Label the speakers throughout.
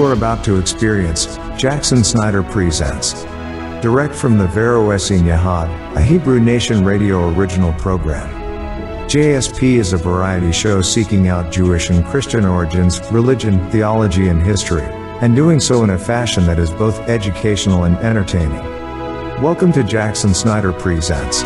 Speaker 1: You are about to experience Jackson Snyder Presents. Direct from the Vero Essene Yahad, a Hebrew Nation radio original program. JSP is a variety show seeking out Jewish and Christian origins, religion, theology, and history, and doing so in a fashion that is both educational and entertaining. Welcome to Jackson Snyder Presents.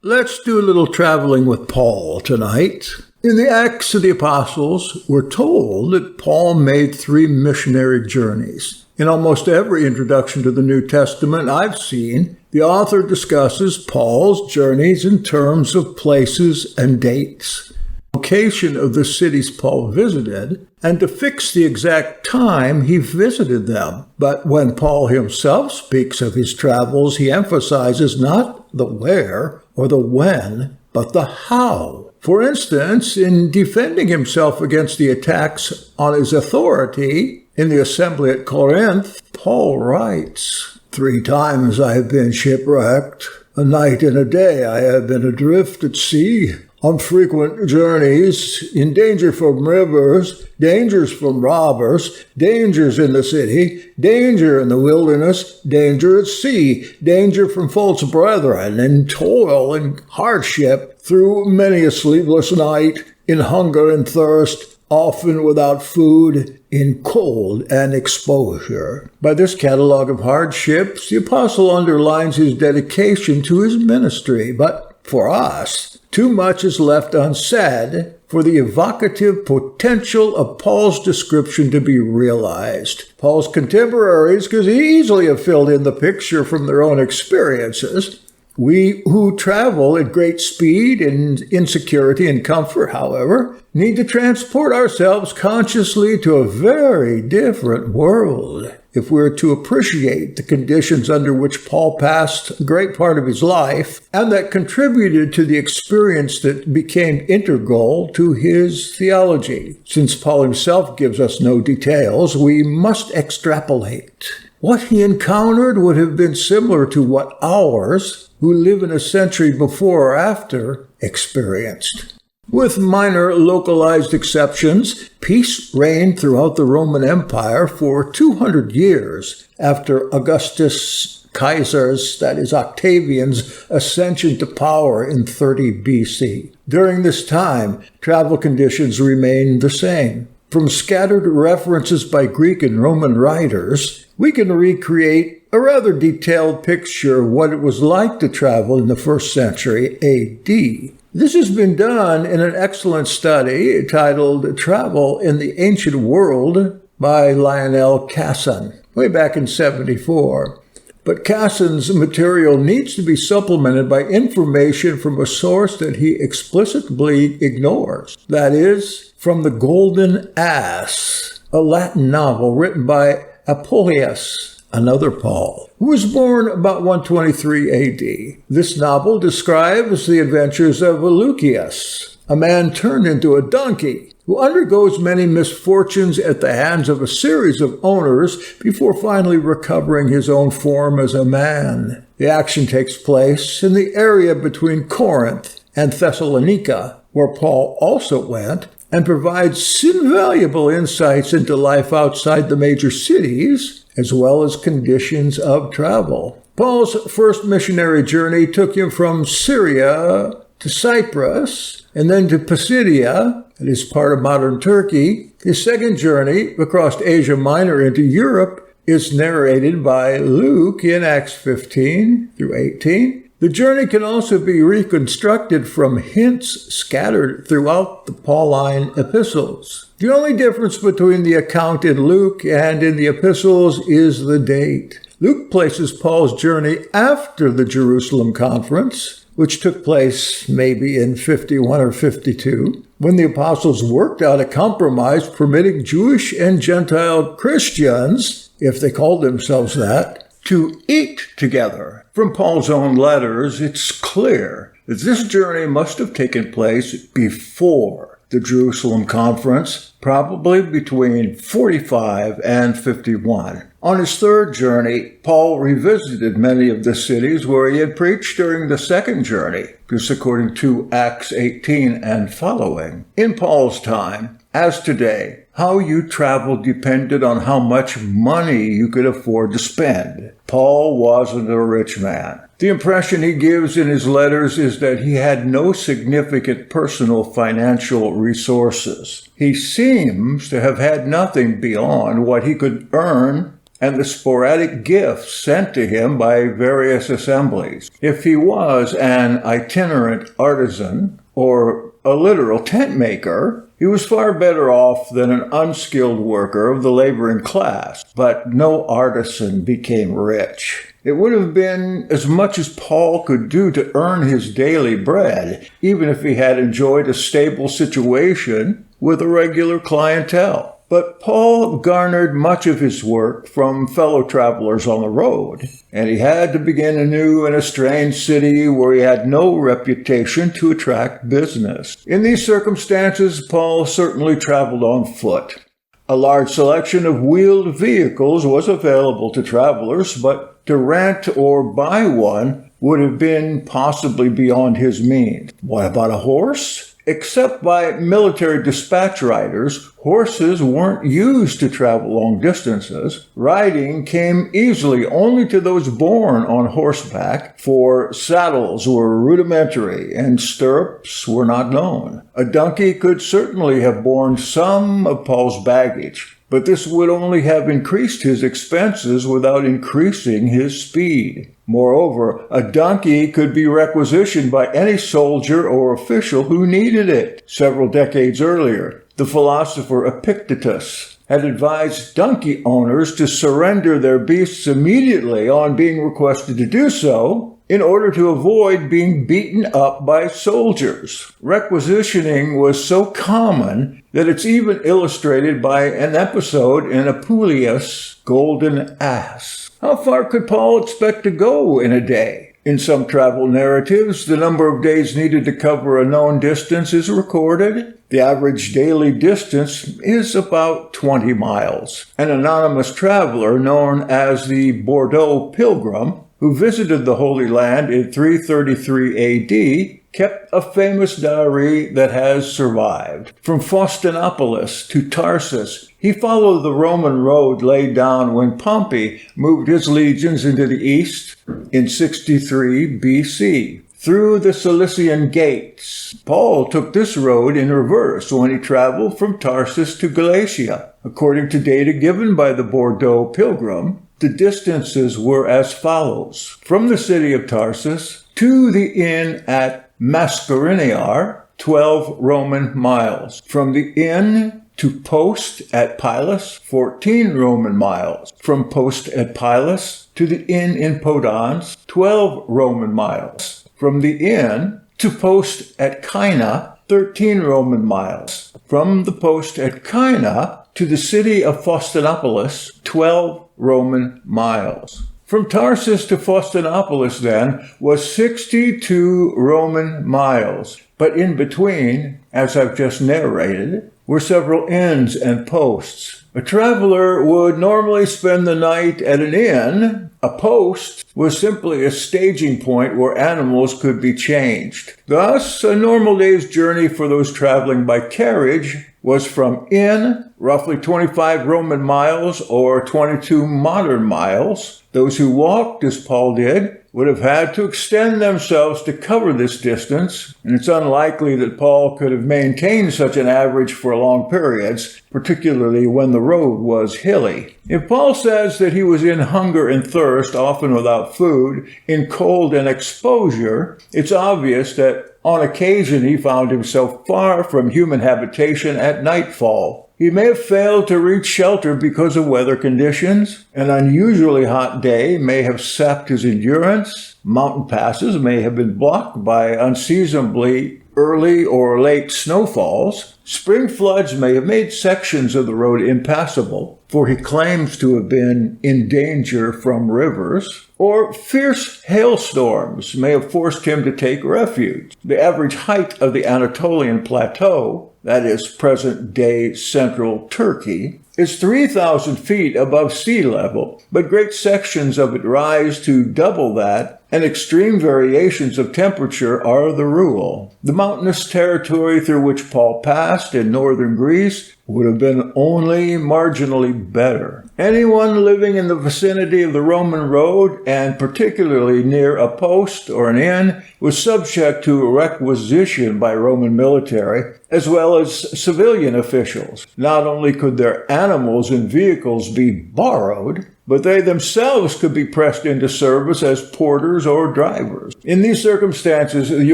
Speaker 2: Let's do a little traveling with Paul tonight. In the Acts of the Apostles, we're told that Paul made 3 missionary journeys. In almost every introduction to the New Testament I've seen, the author discusses Paul's journeys in terms of places and dates, location of the cities Paul visited, and to fix the exact time he visited them. But when Paul himself speaks of his travels, he emphasizes not the where or the when, but the how. For instance, in defending himself against the attacks on his authority in the assembly at Corinth, Paul writes, 3 times I have been shipwrecked. A night and a day I have been adrift at sea, on frequent journeys, in danger from rivers, dangers from robbers, dangers in the city, danger in the wilderness, danger at sea, danger from false brethren, in toil and hardship, through many a sleepless night, in hunger and thirst, often without food, in cold and exposure. By this catalog of hardships, the apostle underlines his dedication to his ministry, but for us, too much is left unsaid for the evocative potential of Paul's description to be realized. Paul's contemporaries could easily have filled in the picture from their own experiences. We who travel at great speed and insecurity and comfort, however, need to transport ourselves consciously to a very different world if we're to appreciate the conditions under which Paul passed a great part of his life and that contributed to the experience that became integral to his theology. Since Paul himself gives us no details, we must extrapolate. What he encountered would have been similar to what ours, who live in a century before or after, experienced. With minor localized exceptions, peace reigned throughout the Roman Empire for 200 years after Augustus Caesar's, that is Octavian's, ascension to power in 30 BC. During this time, travel conditions remained the same. From scattered references by Greek and Roman writers, we can recreate a rather detailed picture of what it was like to travel in the 1st century AD. This has been done in an excellent study titled Travel in the Ancient World by Lionel Casson, way back in 1974. But Casson's material needs to be supplemented by information from a source that he explicitly ignores. That is, from The Golden Ass, a Latin novel written by Apuleius, another Paul, who was born about 123 AD. This novel describes the adventures of Lucius, a man turned into a donkey, who undergoes many misfortunes at the hands of a series of owners before finally recovering his own form as a man. The action takes place in the area between Corinth and Thessalonica, where Paul also went, and provides invaluable insights into life outside the major cities, as well as conditions of travel. Paul's first missionary journey took him from Syria to Cyprus, and then to Pisidia, that is part of modern Turkey. His second journey across Asia Minor into Europe is narrated by Luke in Acts 15 through 18. The journey can also be reconstructed from hints scattered throughout the Pauline epistles. The only difference between the account in Luke and in the epistles is the date. Luke places Paul's journey after the Jerusalem conference, which took place maybe in 51 or 52, when the apostles worked out a compromise permitting Jewish and Gentile Christians, if they called themselves that, to eat together. From Paul's own letters, it's clear that this journey must have taken place before the Jerusalem conference, probably between 45 and 51. On his third journey, Paul revisited many of the cities where he had preached during the second journey, just according to Acts 18 and following. In Paul's time, as today, how you traveled depended on how much money you could afford to spend. Paul wasn't a rich man. The impression he gives in his letters is that he had no significant personal financial resources. He seems to have had nothing beyond what he could earn and the sporadic gifts sent to him by various assemblies. If he was an itinerant artisan or a literal tent maker, he was far better off than an unskilled worker of the laboring class, but no artisan became rich. It would have been as much as Paul could do to earn his daily bread, even if he had enjoyed a stable situation with a regular clientele. But Paul garnered much of his work from fellow travelers on the road, and he had to begin anew in a strange city where he had no reputation to attract business. In these circumstances, Paul certainly traveled on foot. A large selection of wheeled vehicles was available to travelers, but to rent or buy one would have been possibly beyond his means. What about a horse? Except by military dispatch riders, horses weren't used to travel long distances. Riding came easily only to those born on horseback, for saddles were rudimentary and stirrups were not known. A donkey could certainly have borne some of Paul's baggage, but this would only have increased his expenses without increasing his speed. Moreover, a donkey could be requisitioned by any soldier or official who needed it. Several decades earlier, the philosopher Epictetus had advised donkey owners to surrender their beasts immediately on being requested to do so, in order to avoid being beaten up by soldiers. Requisitioning was so common that it's even illustrated by an episode in Apuleius' Golden Ass. How far could Paul expect to go in a day? In some travel narratives, the number of days needed to cover a known distance is recorded. The average daily distance is about 20 miles. An anonymous traveler known as the Bordeaux Pilgrim, who visited the Holy Land in 333 AD, kept a famous diary that has survived. From Faustinopolis to Tarsus, he followed the Roman road laid down when Pompey moved his legions into the east in 63 BC. Through the Cilician Gates. Paul took this road in reverse when he traveled from Tarsus to Galatia. According to data given by the Bordeaux Pilgrim, the distances were as follows. From the city of Tarsus to the inn at Mascariniar, 12 Roman miles. From the inn to post at Pylos, 14 Roman miles. From post at Pylos to the inn in Podans, 12 Roman miles. From the inn to post at Caina, 13 Roman miles. From the post at Caina to the city of Faustinopolis, 12 Roman miles. From Tarsus to Faustinopolis, then, was 62 Roman miles. But in between, as I've just narrated, were several inns and posts. A traveler would normally spend the night at an inn. A post was simply a staging point where animals could be changed. Thus, a normal day's journey for those traveling by carriage was from inn, roughly 25 Roman miles or 22 modern miles. Those who walked, as Paul did, would have had to extend themselves to cover this distance, and it's unlikely that Paul could have maintained such an average for long periods, particularly when the road was hilly. If Paul says that he was in hunger and thirst, often without food, in cold and exposure, it's obvious that on occasion he found himself far from human habitation at nightfall. He may have failed to reach shelter because of weather conditions. An unusually hot day may have sapped his endurance. Mountain passes may have been blocked by unseasonably early or late snowfalls. Spring floods may have made sections of the road impassable, for he claims to have been in danger from rivers. Or fierce hailstorms may have forced him to take refuge. The average height of the Anatolian plateau, that is present-day central Turkey, is 3,000 feet above sea level, but great sections of it rise to double that, and extreme variations of temperature are the rule. The mountainous territory through which Paul passed in northern Greece would have been only marginally better. Anyone living in the vicinity of the Roman road, and particularly near a post or an inn, was subject to requisition by Roman military, as well as civilian officials. Not only could their animals and vehicles be borrowed, but they themselves could be pressed into service as porters or drivers. In these circumstances, the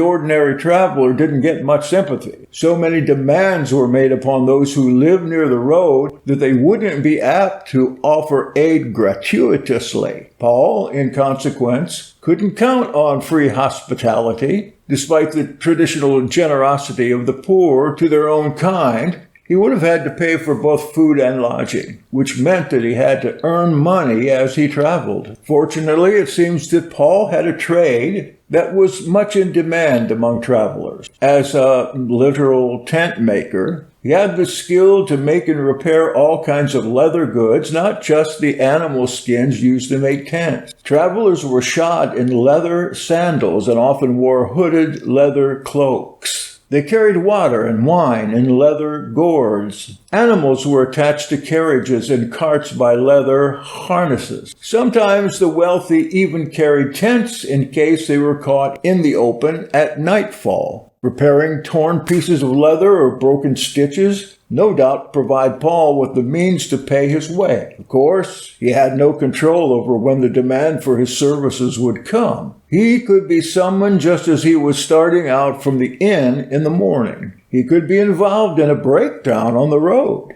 Speaker 2: ordinary traveler didn't get much sympathy. So many demands were made upon those who lived near the road that they wouldn't be apt to offer aid gratuitously. Paul, in consequence, couldn't count on free hospitality. Despite the traditional generosity of the poor to their own kind, he would have had to pay for both food and lodging, which meant that he had to earn money as he traveled. Fortunately, it seems that Paul had a trade that was much in demand among travelers. As a literal tent maker, he had the skill to make and repair all kinds of leather goods, not just the animal skins used to make tents. Travelers were shod in leather sandals and often wore hooded leather cloaks. They carried water and wine in leather gourds. Animals were attached to carriages and carts by leather harnesses. Sometimes the wealthy even carried tents in case they were caught in the open at nightfall. Repairing torn pieces of leather or broken stitches no doubt provide Paul with the means to pay his way. Of course, he had no control over when the demand for his services would come. He could be summoned just as he was starting out from the inn in the morning. He could be involved in a breakdown on the road.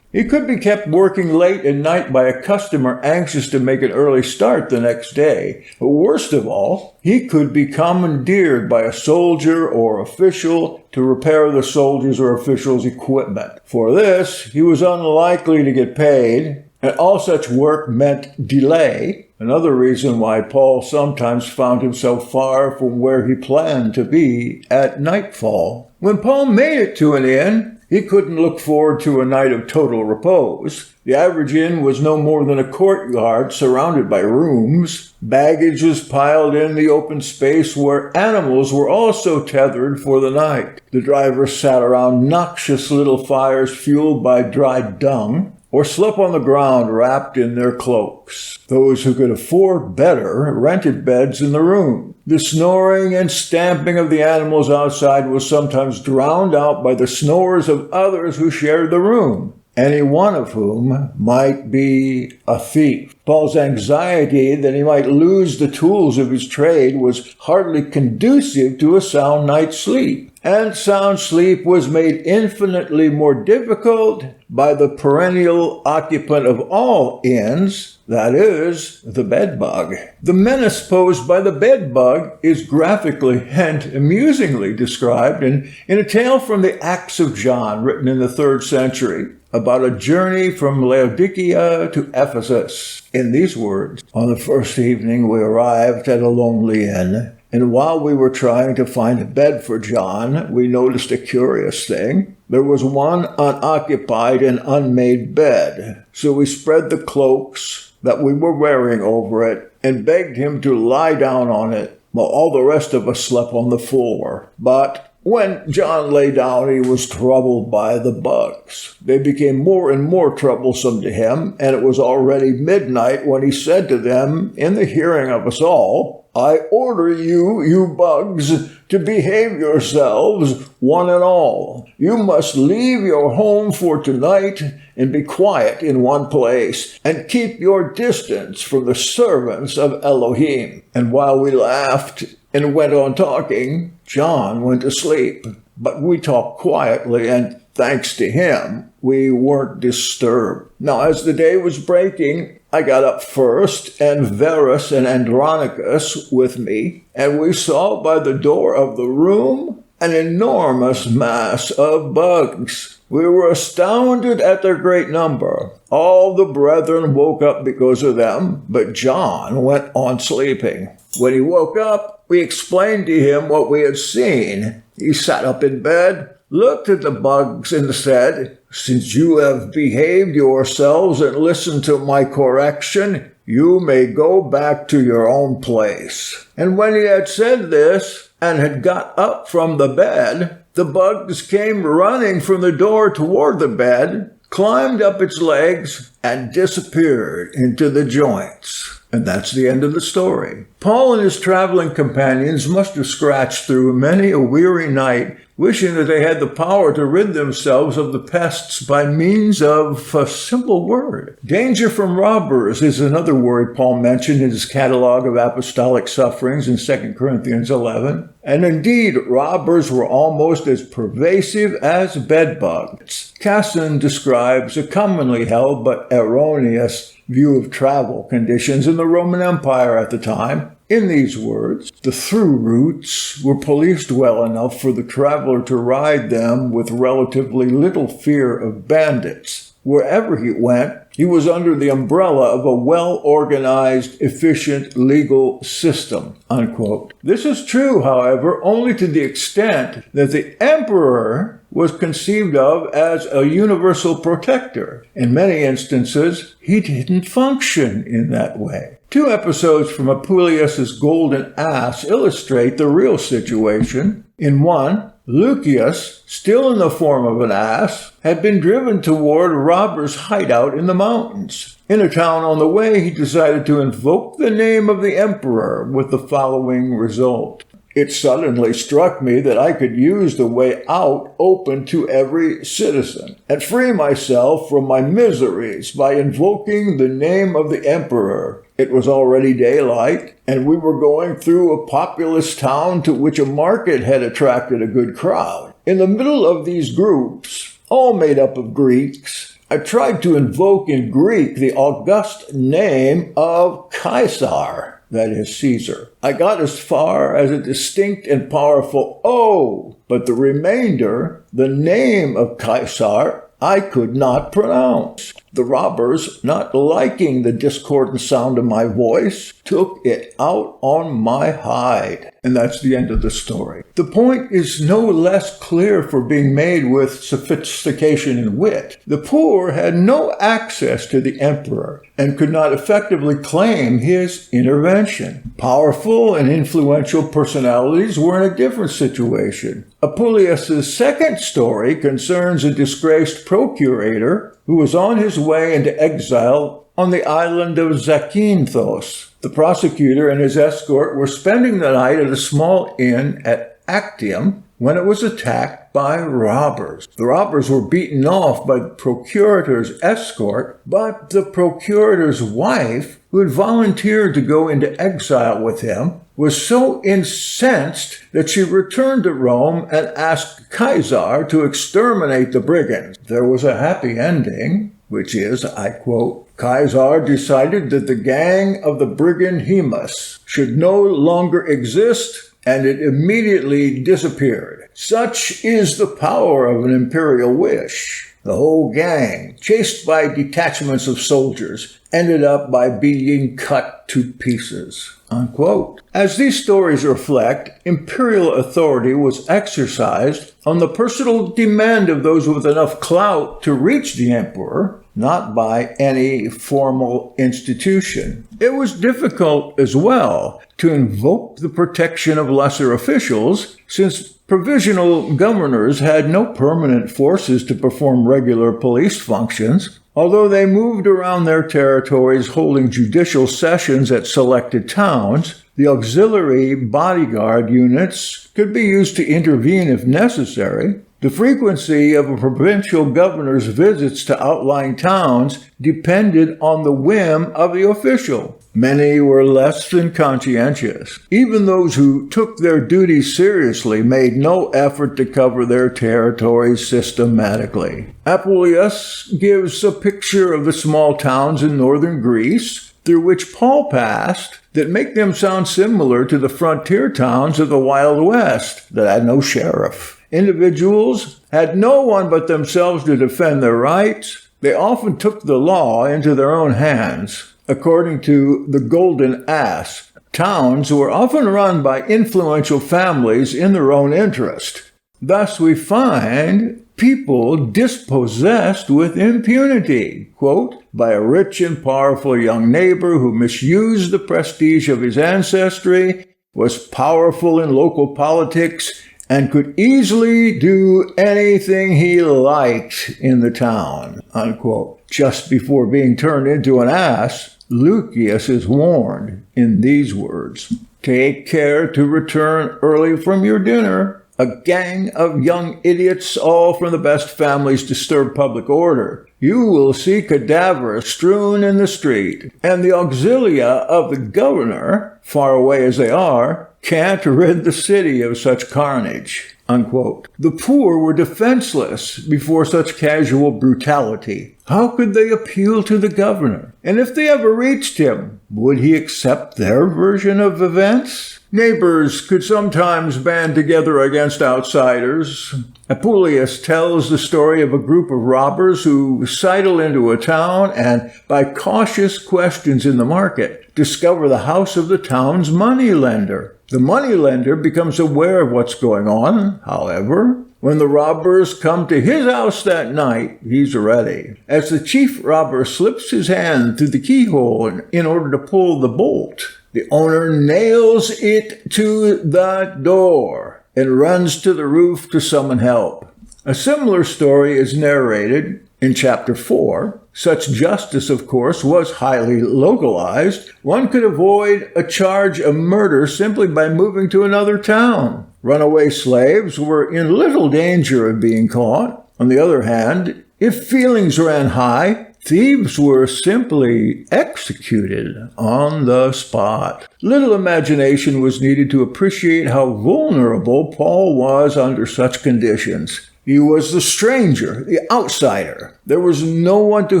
Speaker 2: He could be kept working late at night by a customer anxious to make an early start the next day. But worst of all, he could be commandeered by a soldier or official to repair the soldier's or official's equipment. For this, he was unlikely to get paid, and all such work meant delay. Another reason why Paul sometimes found himself far from where he planned to be at nightfall. When Paul made it to an inn, he couldn't look forward to a night of total repose. The average inn was no more than a courtyard surrounded by rooms. Baggage was piled in the open space where animals were also tethered for the night. The drivers sat around noxious little fires fueled by dried dung, or slept on the ground wrapped in their cloaks. Those who could afford better rented beds in the room. The snoring and stamping of the animals outside was sometimes drowned out by the snores of others who shared the room, any one of whom might be a thief. Paul's anxiety that he might lose the tools of his trade was hardly conducive to a sound night's sleep. And sound sleep was made infinitely more difficult by the perennial occupant of all inns, that is, the bedbug. The menace posed by the bedbug is graphically and amusingly described in a tale from the Acts of John, written in the 3rd century, about a journey from Laodicea to Ephesus. In these words, "On the first evening we arrived at a lonely inn, and while we were trying to find a bed for John, we noticed a curious thing. There was one unoccupied and unmade bed. So we spread the cloaks that we were wearing over it and begged him to lie down on it, while all the rest of us slept on the floor. But when John lay down, he was troubled by the bugs. They became more and more troublesome to him, and it was already midnight when he said to them, in the hearing of us all, 'I order you, you bugs, to behave yourselves, one and all. You must leave your home for tonight and be quiet in one place, and keep your distance from the servants of Elohim.' And while we laughed and went on talking, John went to sleep. But we talked quietly, and thanks to him, we weren't disturbed. Now, as the day was breaking, I got up first, and Verus and Andronicus with me, and we saw by the door of the room an enormous mass of bugs. We were astounded at their great number. All the brethren woke up because of them, but John went on sleeping. When he woke up, we explained to him what we had seen. He sat up in bed, looked at the bugs, and said, since you have behaved yourselves and listened to my correction, you may go back to your own place. And when he had said this, and had got up from the bed, the bugs came running from the door toward the bed, climbed up its legs, and disappeared into the joints. And that's the end of the story. Paul and his traveling companions must have scratched through many a weary night, wishing that they had the power to rid themselves of the pests by means of a simple word. Danger from robbers is another word Paul mentioned in his catalog of apostolic sufferings in 2 Corinthians 11. And indeed, robbers were almost as pervasive as bedbugs. Casson describes a commonly held but erroneous view of travel conditions in the Roman Empire at the time. In these words, the through routes were policed well enough for the traveler to ride them with relatively little fear of bandits. Wherever he went, he was under the umbrella of a well-organized, efficient legal system, unquote. This is true, however, only to the extent that the emperor was conceived of as a universal protector. In many instances, he didn't function in that way. 2 episodes from Apuleius's golden ass illustrate the real situation. In one, Lucius, still in the form of an ass, had been driven toward a robber's hideout in the mountains. In a town on the way, he decided to invoke the name of the emperor with the following result. It suddenly struck me that I could use the way out open to every citizen and free myself from my miseries by invoking the name of the emperor. It was already daylight, and we were going through a populous town to which a market had attracted a good crowd. In the middle of these groups, all made up of Greeks, I tried to invoke in Greek the august name of Caesar, that is Caesar. I got as far as a distinct and powerful O, but the remainder, the name of Caesar, I could not pronounce. The robbers, not liking the discordant sound of my voice, took it out on my hide. And that's the end of the story. The point is no less clear for being made with sophistication and wit. The poor had no access to the emperor and could not effectively claim his intervention. Powerful and influential personalities were in a different situation. Apuleius's second story concerns a disgraced procurator who was on his way into exile on the island of Zakynthos. The prosecutor and his escort were spending the night at a small inn at Actium when it was attacked by robbers. The robbers were beaten off by the procurator's escort, but the procurator's wife, who had volunteered to go into exile with him, was so incensed that she returned to Rome and asked Caesar to exterminate the brigands. There was a happy ending, which is, I quote, Caesar decided that the gang of the brigand Hemus should no longer exist, and it immediately disappeared. Such is the power of an imperial wish. The whole gang, chased by detachments of soldiers, ended up by being cut to pieces, unquote. As these stories reflect, imperial authority was exercised on the personal demand of those with enough clout to reach the emperor, not by any formal institution. It was difficult as well to invoke the protection of lesser officials, since provisional governors had no permanent forces to perform regular police functions. Although they moved around their territories holding judicial sessions at selected towns, the auxiliary bodyguard units could be used to intervene if necessary. The frequency of a provincial governor's visits to outlying towns depended on the whim of the official. Many were less than conscientious. Even those who took their duties seriously made no effort to cover their territories systematically. Apuleius gives a picture of the small towns in northern Greece through which Paul passed that make them sound similar to the frontier towns of the Wild West that had no sheriff. Individuals had no one but themselves to defend their rights. They often took the law into their own hands. According to the Golden Ass, towns were often run by influential families in their own interest. Thus we find people dispossessed with impunity, quote, by a rich and powerful young neighbor who misused the prestige of his ancestry, was powerful in local politics, and could easily do anything he liked in the town, unquote. Just before being turned into an ass, Lucius is warned in these words, "Take care to return early from your dinner. A gang of young idiots, all from the best families, disturb public order. You will see cadavers strewn in the street, and the auxilia of the governor, far away as they are, can't rid the city of such carnage," unquote. The poor were defenseless before such casual brutality. How could they appeal to the governor? And if they ever reached him, would he accept their version of events? Neighbors could sometimes band together against outsiders. Apuleius tells the story of a group of robbers who sidle into a town and, by cautious questions in the market, discover the house of the town's moneylender. The moneylender becomes aware of what's going on, however. When the robbers come to his house that night, he's ready. As the chief robber slips his hand through the keyhole in order to pull the bolt, the owner nails it to the door and runs to the roof to summon help. A similar story is narrated in chapter 4. Such justice, of course, was highly localized. One could avoid a charge of murder simply by moving to another town. Runaway slaves were in little danger of being caught. On the other hand, if feelings ran high, thieves were simply executed on the spot. Little imagination was needed to appreciate how vulnerable Paul was under such conditions. He was the stranger, the outsider. There was no one to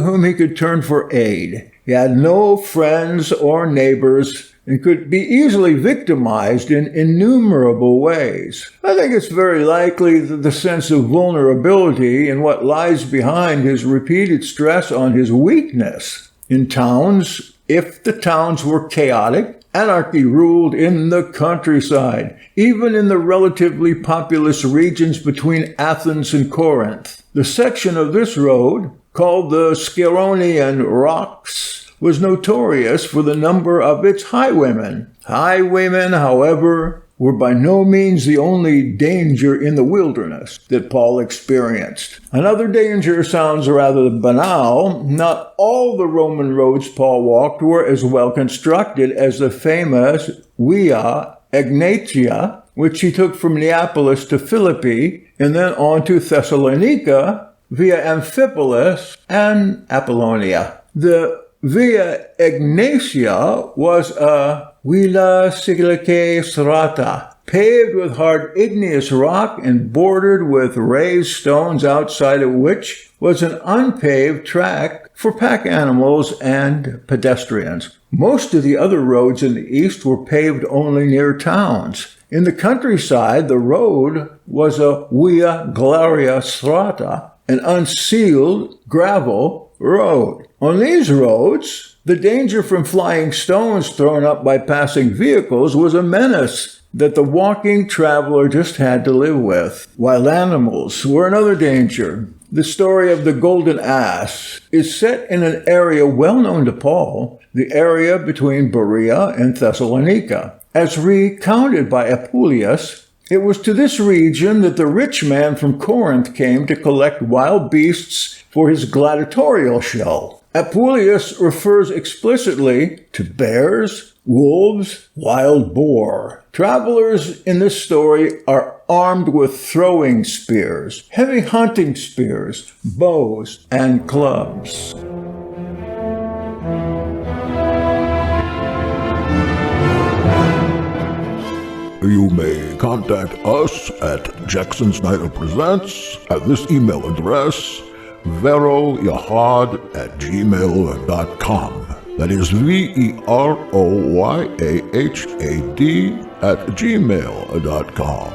Speaker 2: whom he could turn for aid. He had no friends or neighbors and could be easily victimized in innumerable ways. I think it's very likely that the sense of vulnerability and what lies behind his repeated stress on his weakness. In towns, if the towns were chaotic, anarchy ruled in the countryside, even in the relatively populous regions between Athens and Corinth. The section of this road, called the Scironian Rocks, was notorious for the number of its highwaymen. Highwaymen, however, were by no means the only danger in the wilderness that Paul experienced. Another danger sounds rather banal. Not all the Roman roads Paul walked were as well constructed as the famous Via Egnatia, which he took from Neapolis to Philippi and then on to Thessalonica via Amphipolis and Apollonia. The Via Egnatia was a Villa Sigilicae Serrata, paved with hard igneous rock and bordered with raised stones, outside of which was an unpaved track for pack animals and pedestrians. Most of the other roads in the east were paved only near towns. In the countryside, the road was a Via Glaria Serrata, an unsealed gravel road. On these roads, the danger from flying stones thrown up by passing vehicles was a menace that the walking traveler just had to live with. Wild animals were another danger. The story of the Golden Ass is set in an area well known to Paul, the area between Berea and Thessalonica. As recounted by Apuleius, it was to this region that the rich man from Corinth came to collect wild beasts for his gladiatorial show. Apuleius refers explicitly to bears, wolves, wild boar. Travelers in this story are armed with throwing spears, heavy hunting spears, bows, and clubs.
Speaker 3: You may contact us at Jackson Snyder Presents at this email address, veroyahad@gmail.com. That is veroyahad@gmail.com.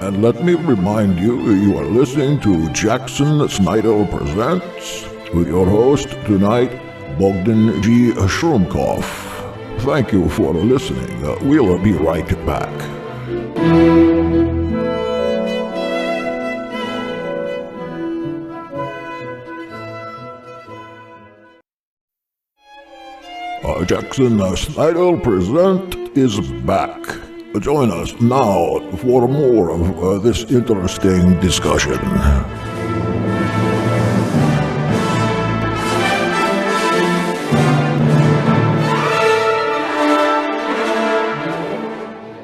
Speaker 3: And let me remind you, you are listening to Jackson Snyder Presents with your host tonight, Bogdan G. Schruumkoff. Thank you for listening. We'll be right back. Jackson Snyder Present is back. Join us now for more of this interesting discussion.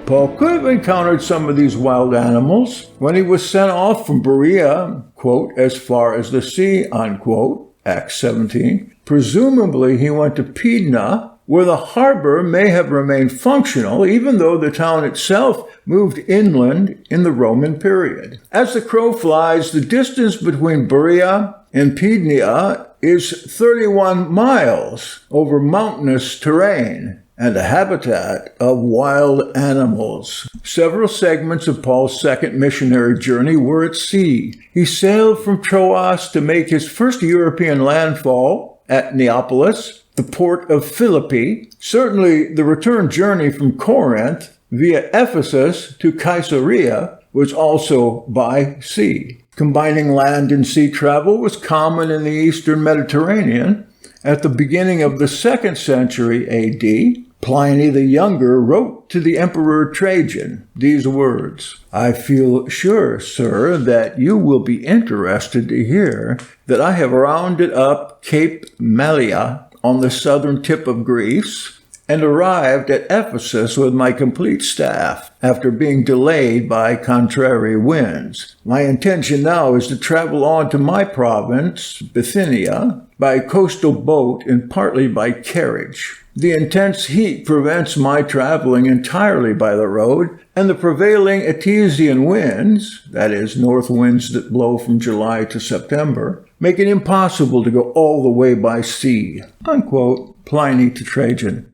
Speaker 2: Paul could have encountered some of these wild animals when he was sent off from Berea, quote, as far as the sea, unquote, Acts 17. Presumably he went to Pydna, where the harbor may have remained functional, even though the town itself moved inland in the Roman period. As the crow flies, the distance between Berea and Pydna is 31 miles over mountainous terrain and a habitat of wild animals. Several segments of Paul's second missionary journey were at sea. He sailed from Troas to make his first European landfall at Neapolis, the port of Philippi. Certainly the return journey from Corinth via Ephesus to Caesarea was also by sea. Combining land and sea travel was common in the Eastern Mediterranean. At the beginning of the 2nd century A.D., Pliny the Younger wrote to the Emperor Trajan these words, "I feel sure, sir, that you will be interested to hear that I have rounded up Cape Malea on the southern tip of Greece and arrived at Ephesus with my complete staff after being delayed by contrary winds. My intention now is to travel on to my province, Bithynia, by coastal boat and partly by carriage. The intense heat prevents my traveling entirely by the road, and the prevailing Etesian winds, that is, north winds that blow from July to September, make it impossible to go all the way by sea," unquote, Pliny to Trajan.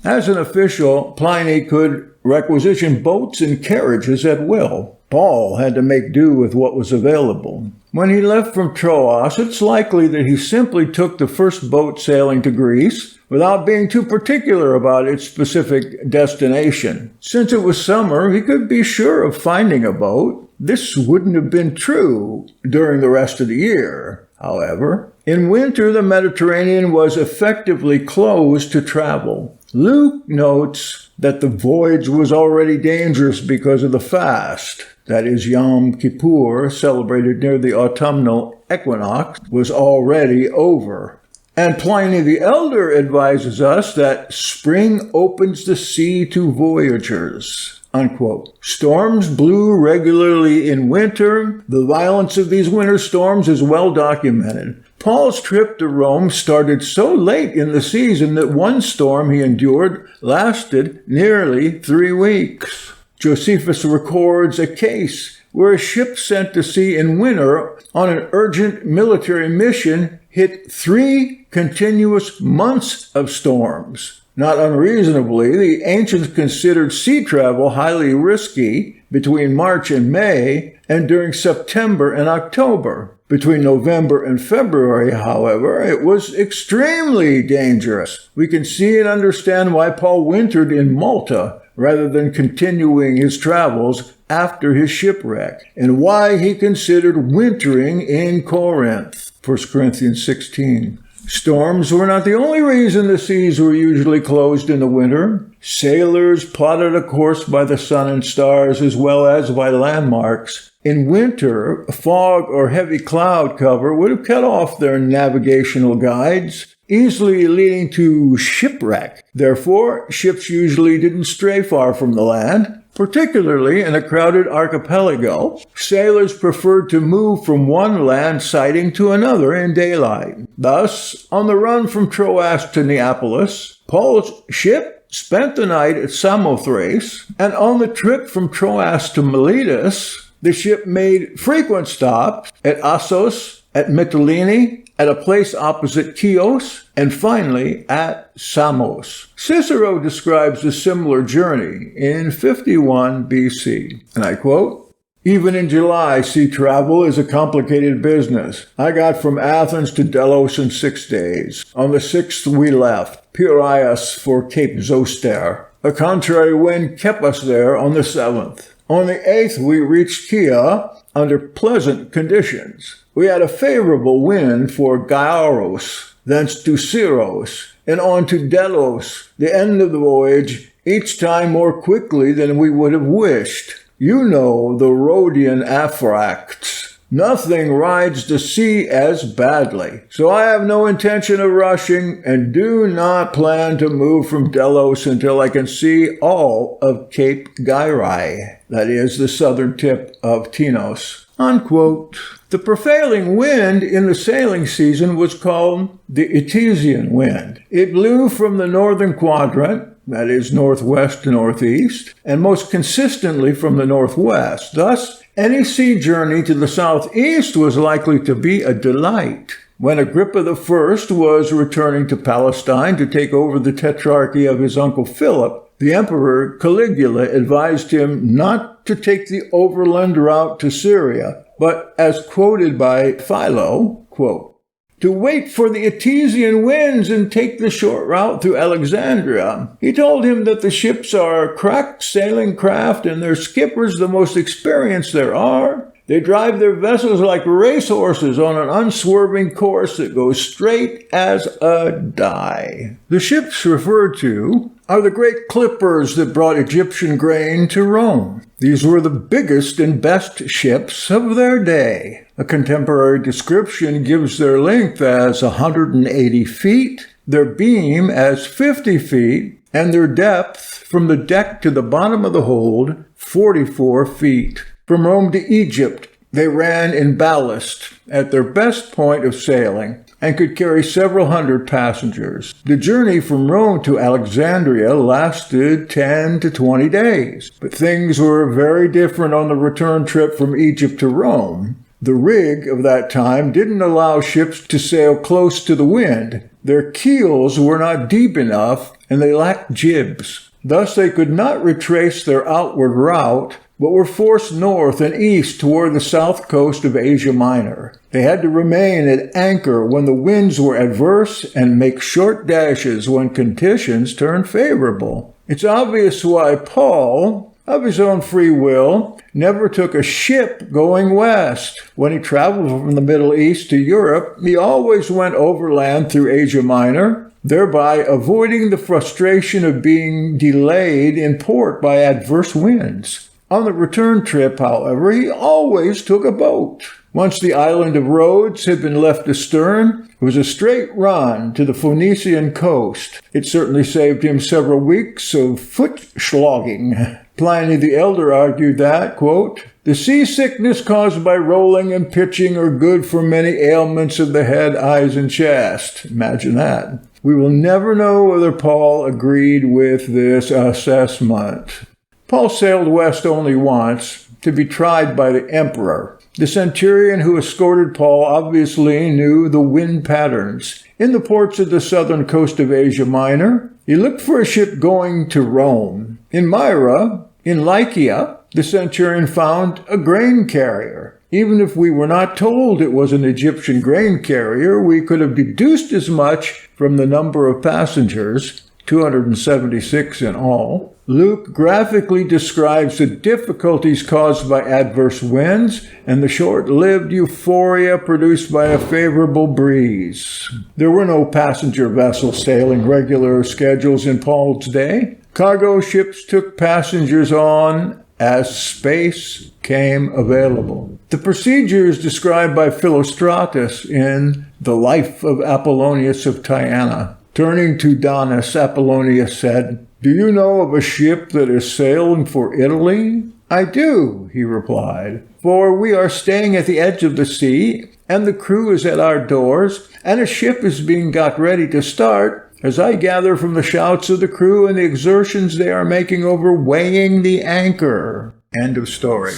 Speaker 2: As an official, Pliny could requisition boats and carriages at will. Paul had to make do with what was available. When he left from Troas, it's likely that he simply took the first boat sailing to Greece without being too particular about its specific destination. Since it was summer, he could be sure of finding a boat. This wouldn't have been true during the rest of the year, however. In winter, the Mediterranean was effectively closed to travel. Luke notes that the voyage was already dangerous because of the fast. That is, Yom Kippur, celebrated near the autumnal equinox, was already over. And Pliny the Elder advises us that spring opens the sea to voyagers, unquote. Storms blew regularly in winter. The violence of these winter storms is well documented. Paul's trip to Rome started so late in the season that one storm he endured lasted nearly 3 weeks. Josephus records a case where a ship sent to sea in winter on an urgent military mission hit 3 continuous months of storms. Not unreasonably, the ancients considered sea travel highly risky between March and May and during September and October. Between November and February, however, it was extremely dangerous. We can see and understand why Paul wintered in Malta rather than continuing his travels after his shipwreck, and why he considered wintering in Corinth. 1 Corinthians 16. Storms were not the only reason the seas were usually closed in the winter. Sailors plotted a course by the sun and stars as well as by landmarks. In winter, fog or heavy cloud cover would have cut off their navigational guides, easily leading to shipwreck. Therefore, ships usually didn't stray far from the land. Particularly in a crowded archipelago, sailors preferred to move from one land sighting to another in daylight. Thus, on the run from Troas to Neapolis, Paul's ship spent the night at Samothrace, and on the trip from Troas to Miletus, the ship made frequent stops at Assos, at Mytilene, at a place opposite Chios, and finally at Samos. Cicero describes a similar journey in 51 BC, and I quote, "Even in July, sea travel is a complicated business. I got from Athens to Delos in 6 days. On the 6th we left Piraeus for Cape Zoster. A contrary wind kept us there on the 7th. On the 8th we reached Chia under pleasant conditions. We had a favorable wind for Gaiaros, thence to Syros, and on to Delos, the end of the voyage, each time more quickly than we would have wished. You know the Rhodian Aphracts. Nothing rides the sea as badly, so I have no intention of rushing and do not plan to move from Delos until I can see all of Cape Gyrae, that is, the southern tip of Tinos." Unquote. The prevailing wind in the sailing season was called the Etesian wind. It blew from the northern quadrant, that is, northwest to northeast, and most consistently from the northwest. Thus, any sea journey to the southeast was likely to be a delight. When Agrippa I was returning to Palestine to take over the tetrarchy of his uncle Philip, the emperor Caligula advised him not to take the overland route to Syria, but, as quoted by Philo, quote, to wait for the Etesian winds and take the short route through Alexandria. He told him that the ships are crack sailing craft and their skippers the most experienced there are. They drive their vessels like racehorses on an unswerving course that goes straight as a die. The ships referred to are the great clippers that brought Egyptian grain to Rome. These were the biggest and best ships of their day. A contemporary description gives their length as 180 feet, their beam as 50 feet, and their depth from the deck to the bottom of the hold, 44 feet. From Rome to Egypt, they ran in ballast at their best point of sailing and could carry several hundred passengers. The journey from Rome to Alexandria lasted 10 to 20 days, but things were very different on the return trip from Egypt to Rome. The rig of that time didn't allow ships to sail close to the wind. Their keels were not deep enough, and they lacked jibs. Thus they could not retrace their outward route, but were forced north and east toward the south coast of Asia Minor. They had to remain at anchor when the winds were adverse and make short dashes when conditions turned favorable. It's obvious why Paul, of his own free will, never took a ship going west. When he traveled from the Middle East to Europe, he always went overland through Asia Minor, thereby avoiding the frustration of being delayed in port by adverse winds. On the return trip, however, he always took a boat. Once the island of Rhodes had been left astern, it was a straight run to the Phoenician coast. It certainly saved him several weeks of foot slogging. Pliny the Elder argued that, quote, the seasickness caused by rolling and pitching are good for many ailments of the head, eyes, and chest. Imagine that. We will never know whether Paul agreed with this assessment. Paul sailed west only once, to be tried by the emperor. The centurion who escorted Paul obviously knew the wind patterns. In the ports of the southern coast of Asia Minor, he looked for a ship going to Rome. In Myra, in Lycia, the centurion found a grain carrier. Even if we were not told it was an Egyptian grain carrier, we could have deduced as much from the number of passengers, 276 in all. Luke graphically describes the difficulties caused by adverse winds and the short-lived euphoria produced by a favorable breeze. There were no passenger vessels sailing regular schedules in Paul's day. Cargo ships took passengers on as space came available. The procedures described by Philostratus in The Life of Apollonius of Tyana. Turning to Daunus, Apollonius said, "Do you know of a ship that is sailing for Italy?" "I do," he replied, "for we are staying at the edge of the sea, and the crew is at our doors, and a ship is being got ready to start, as I gather from the shouts of the crew and the exertions they are making over weighing the anchor." End of story.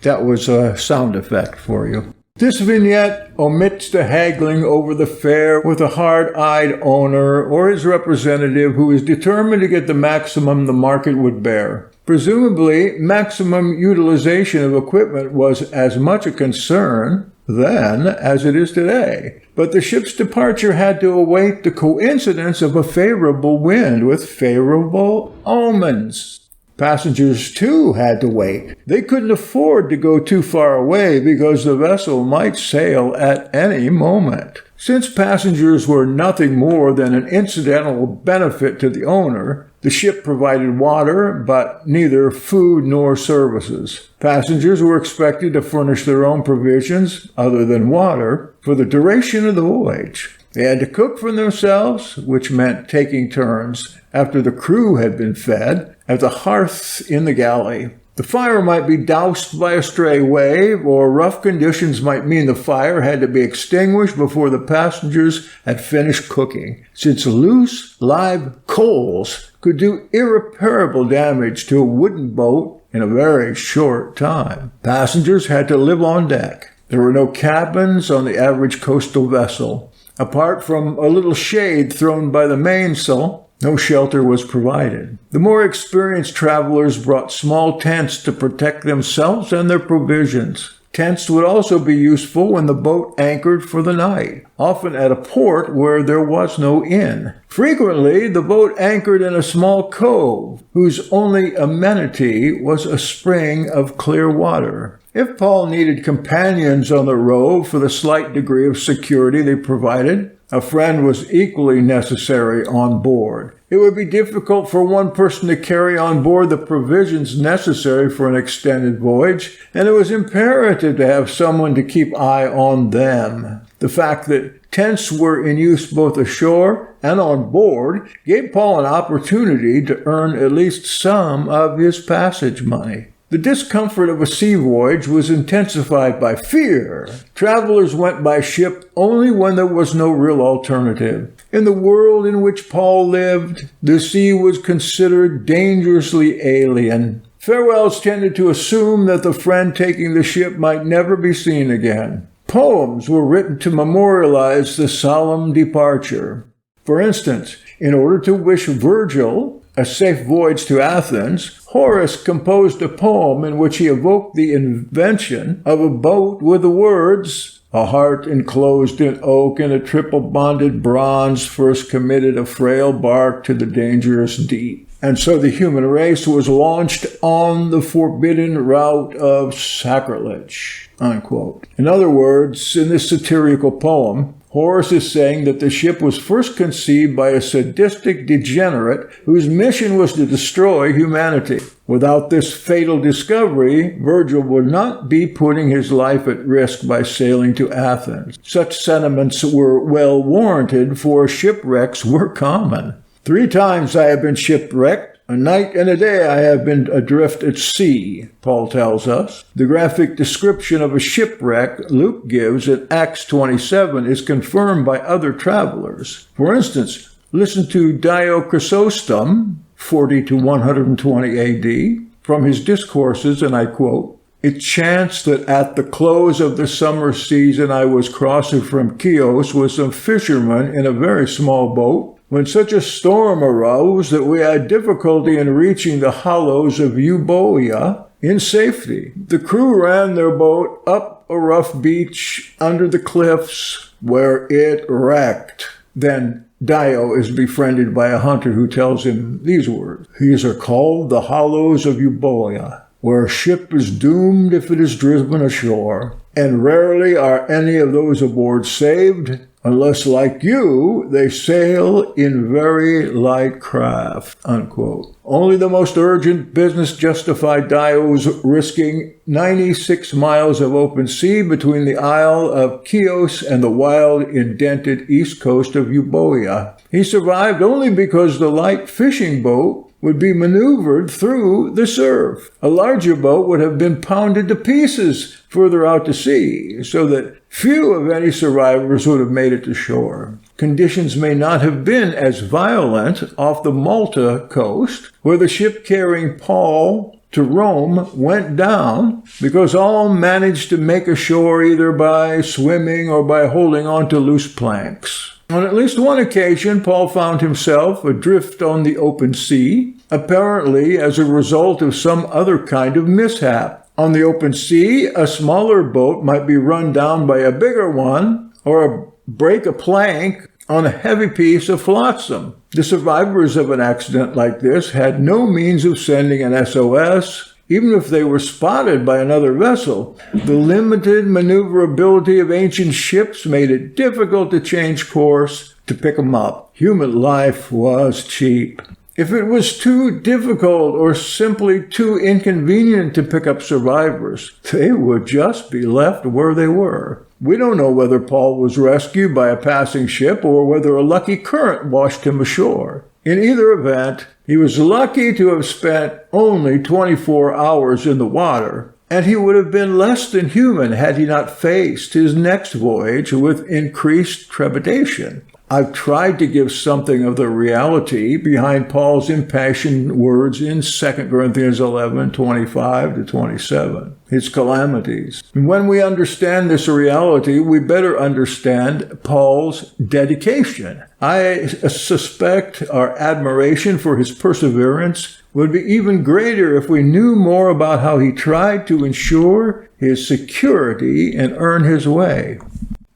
Speaker 2: That was a sound effect for you. This vignette omits the haggling over the fare with a hard-eyed owner or his representative who is determined to get the maximum the market would bear. Presumably, maximum utilization of equipment was as much a concern then as it is today. But the ship's departure had to await the coincidence of a favorable wind with favorable omens. Passengers, too, had to wait. They couldn't afford to go too far away because the vessel might sail at any moment. Since passengers were nothing more than an incidental benefit to the owner, the ship provided water, but neither food nor services. Passengers were expected to furnish their own provisions, other than water, for the duration of the voyage. They had to cook for themselves, which meant taking turns, after the crew had been fed, at the hearth in the galley. The fire might be doused by a stray wave, or rough conditions might mean the fire had to be extinguished before the passengers had finished cooking, since loose, live coals could do irreparable damage to a wooden boat in a very short time. Passengers had to live on deck. There were no cabins on the average coastal vessel. Apart from a little shade thrown by the mainsail, no shelter was provided. The more experienced travelers brought small tents to protect themselves and their provisions. Tents would also be useful when the boat anchored for the night, often at a port where there was no inn. Frequently, the boat anchored in a small cove, whose only amenity was a spring of clear water. If Paul needed companions on the road for the slight degree of security they provided, a friend was equally necessary on board. It would be difficult for one person to carry on board the provisions necessary for an extended voyage, and it was imperative to have someone to keep eye on them. The fact that tents were in use both ashore and on board gave Paul an opportunity to earn at least some of his passage money. The discomfort of a sea voyage was intensified by fear. Travelers went by ship only when there was no real alternative. In the world in which Paul lived, the sea was considered dangerously alien. Farewells tended to assume that the friend taking the ship might never be seen again. Poems were written to memorialize the solemn departure. For instance, in order to wish Virgil a safe voyage to Athens, Horace composed a poem in which he evoked the invention of a boat with the words, "A heart enclosed in oak and a triple bonded bronze first committed a frail bark to the dangerous deep." And so the human race was launched on the forbidden route of sacrilege, unquote. In other words, in this satirical poem, Horace is saying that the ship was first conceived by a sadistic degenerate whose mission was to destroy humanity. Without this fatal discovery, Virgil would not be putting his life at risk by sailing to Athens. Such sentiments were well warranted, for shipwrecks were common. 3 times I have been shipwrecked. A night and a day I have been adrift at sea, Paul tells us. The graphic description of a shipwreck Luke gives in Acts 27 is confirmed by other travelers. For instance, listen to Dio Chrysostom, 40 to 120 AD, from his discourses, and I quote, "It chanced that at the close of the summer season I was crossing from Chios with some fishermen in a very small boat, when such a storm arose that we had difficulty in reaching the hollows of Euboea in safety. The crew ran their boat up a rough beach under the cliffs, where it wrecked." Then Dio is befriended by a hunter who tells him these words, "These are called the hollows of Euboea, where a ship is doomed if it is driven ashore, and rarely are any of those aboard saved, unless, like you, they sail in very light craft," unquote. Only the most urgent business justified Dio's risking 96 miles of open sea between the Isle of Chios and the wild, indented east coast of Euboea. He survived only because the light fishing boat would be maneuvered through the surf. A larger boat would have been pounded to pieces further out to sea, so that few of any survivors would have made it to shore. Conditions may not have been as violent off the Malta coast, where the ship carrying Paul to Rome went down, because all managed to make ashore either by swimming or by holding on to loose planks. On at least one occasion, Paul found himself adrift on the open sea, apparently as a result of some other kind of mishap. On the open sea, a smaller boat might be run down by a bigger one, or break a plank on a heavy piece of flotsam. The survivors of an accident like this had no means of sending an SOS. Even if they were spotted by another vessel, the limited maneuverability of ancient ships made it difficult to change course to pick them up. Human life was cheap. If it was too difficult or simply too inconvenient to pick up survivors, they would just be left where they were. We don't know whether Paul was rescued by a passing ship or whether a lucky current washed him ashore. In either event, he was lucky to have spent only 24 hours in the water, and he would have been less than human had he not faced his next voyage with increased trepidation. I've tried to give something of the reality behind Paul's impassioned words in 2 Corinthians 11:25-27, his calamities. And when we understand this reality, we better understand Paul's dedication. I suspect our admiration for his perseverance would be even greater if we knew more about how he tried to ensure his security and earn his way.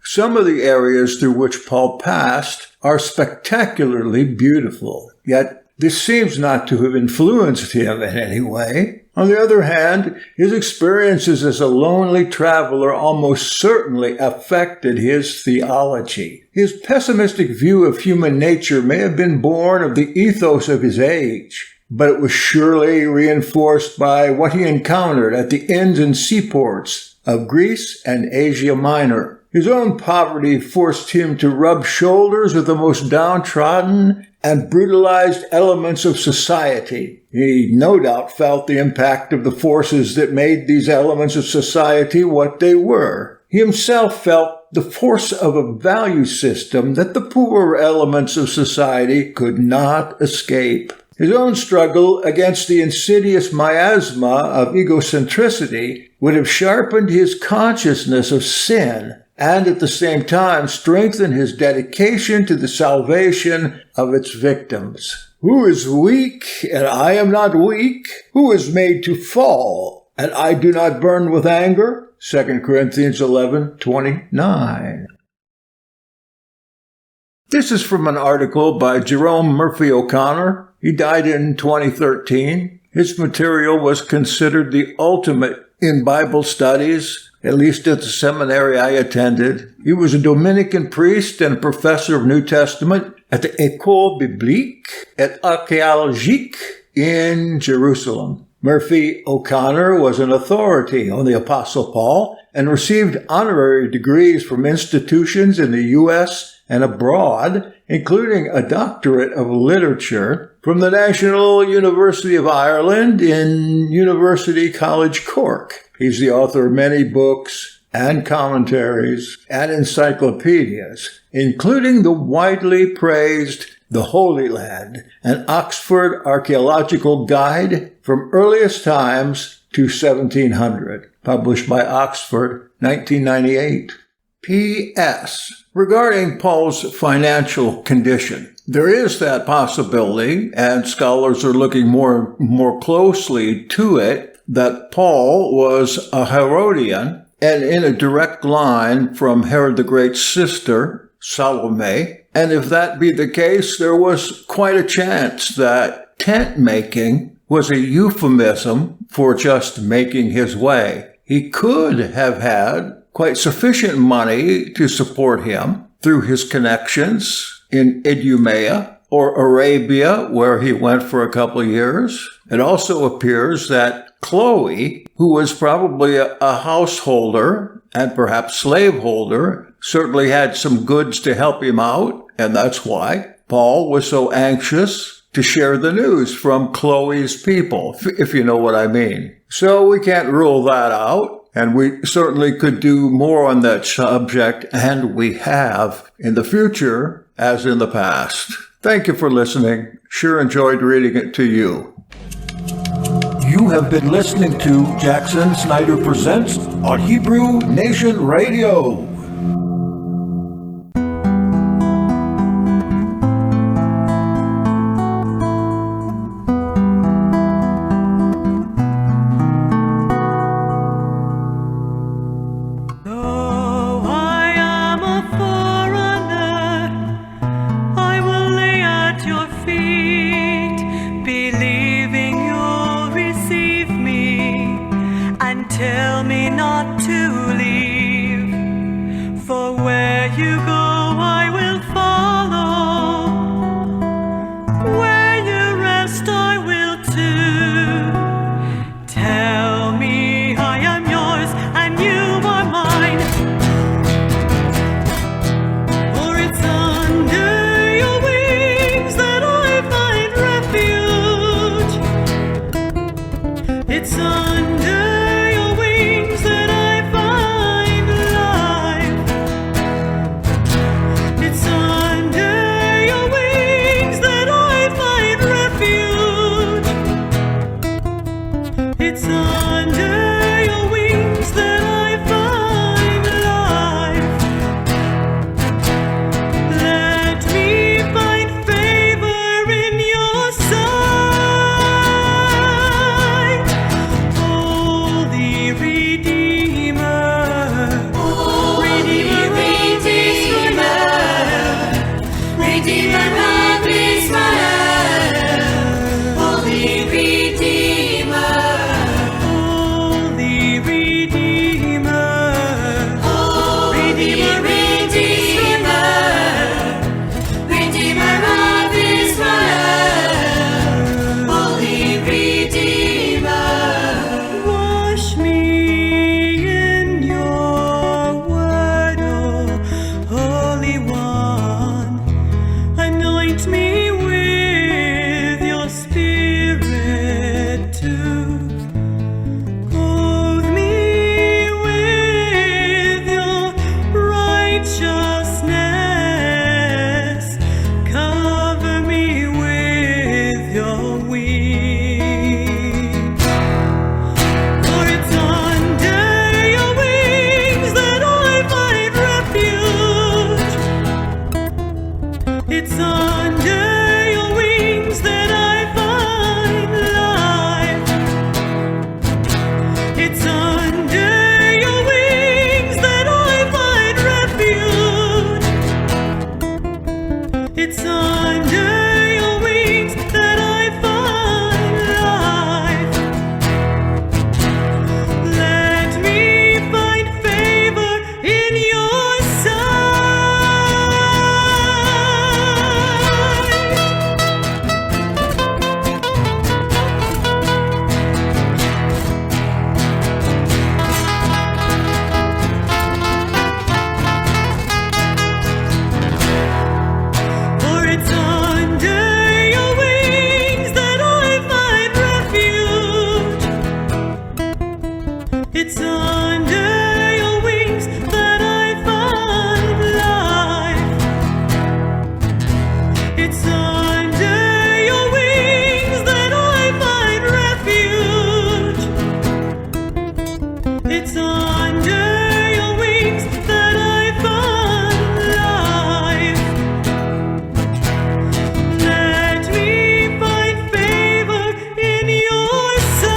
Speaker 2: Some of the areas through which Paul passed are spectacularly beautiful, yet this seems not to have influenced him in any way. On the other hand, his experiences as a lonely traveler almost certainly affected his theology. His pessimistic view of human nature may have been born of the ethos of his age, but it was surely reinforced by what he encountered at the inns and seaports of Greece and Asia Minor. His own poverty forced him to rub shoulders with the most downtrodden and brutalized elements of society. He no doubt felt the impact of the forces that made these elements of society what they were. He himself felt the force of a value system that the poorer elements of society could not escape. His own struggle against the insidious miasma of egocentricity would have sharpened his consciousness of sin and at the same time strengthen his dedication to the salvation of its victims. Who is weak, and I am not weak? Who is made to fall, and I do not burn with anger? 2 Corinthians 11:29. This is from an article by Jerome Murphy O'Connor. He died in 2013. His material was considered the ultimate in Bible studies, at least at the seminary I attended. He was a Dominican priest and a professor of New Testament at the École Biblique et Archéologique in Jerusalem. Murphy O'Connor was an authority on the Apostle Paul and received honorary degrees from institutions in the U.S. and abroad, including a doctorate of literature from the National University of Ireland in University College Cork. He's the author of many books and commentaries and encyclopedias, including the widely praised The Holy Land, an Oxford archaeological guide from earliest times to 1700, published by Oxford, 1998. P.S. Regarding Paul's financial condition, there is that possibility, and scholars are looking more closely to it, that Paul was a Herodian and in a direct line from Herod the Great's sister, Salome. And if that be the case, there was quite a chance that tent making was a euphemism for just making his way. He could have had quite sufficient money to support him through his connections in Idumea or Arabia, where he went for a couple of years. It also appears that Chloe, who was probably a householder and perhaps slaveholder, certainly had some goods to help him out, and that's why Paul was so anxious to share the news from Chloe's people, if you know what I mean. So we can't rule that out, and we certainly could do more on that subject, and we have in the future as in the past. Thank you for listening. Sure enjoyed reading it to you. You have been listening to Jackson Snyder Presents on Hebrew Nation Radio.
Speaker 4: Though I am a foreigner tell me not to leave, for where you go I will follow, where you rest I will too. Tell me I am yours and you are mine, for it's under your wings that I find refuge. It's under your wings that I find life. It's under your wings that I find refuge. It's under your wings that I find life. Let me find favor in your sight, Holy Redeemer, Redeemer of Israel, Holy Redeemer, Holy Redeemer, Redeemer of Israel, Holy Redeemer. Wash me in your word, oh Holy One. Anoint me with your Spirit too. Clothe me with your righteousness. Cover me with your wings. For it's under your wings that I find refuge. It's under your wings that I find life. It's under your wings that I find refuge. It's under your wings that I find life. Let me find favor in your For it's under your wings that I find refuge. It's under your wings that I find life. It's under your wings that I find refuge. It's under your wings that I find life. Let me find favor in your sight,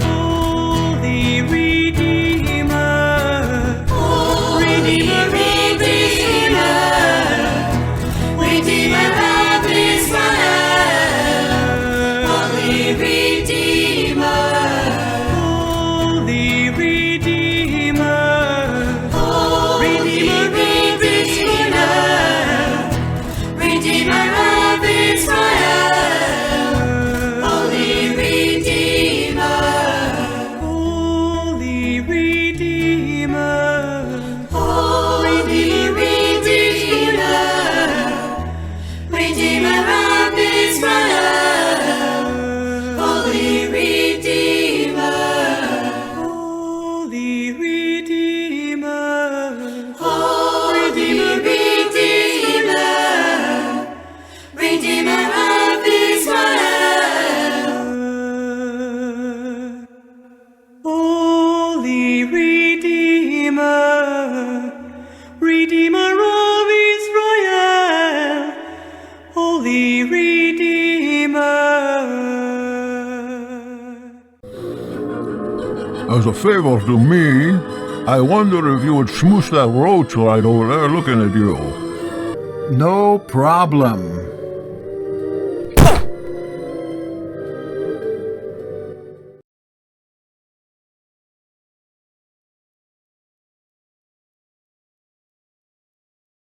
Speaker 4: Holy Redeemer, Redeemer of Israel, Holy Redeemer, Holy Redeemer, Redeemer of Israel, Redeemer of Israel, Holy Redeemer, Holy Redeemer, Holy Redeemer, Redeemer of Israel, Holy Redeemer, Holy Redeemer, Holy Redeemer, Redeemer of Israel, Holy Redeemer, Redeemer of Israel, Holy Redeemer.
Speaker 3: As a favor to me, I wonder if you would smoosh that roach right over there looking at you.
Speaker 2: No problem.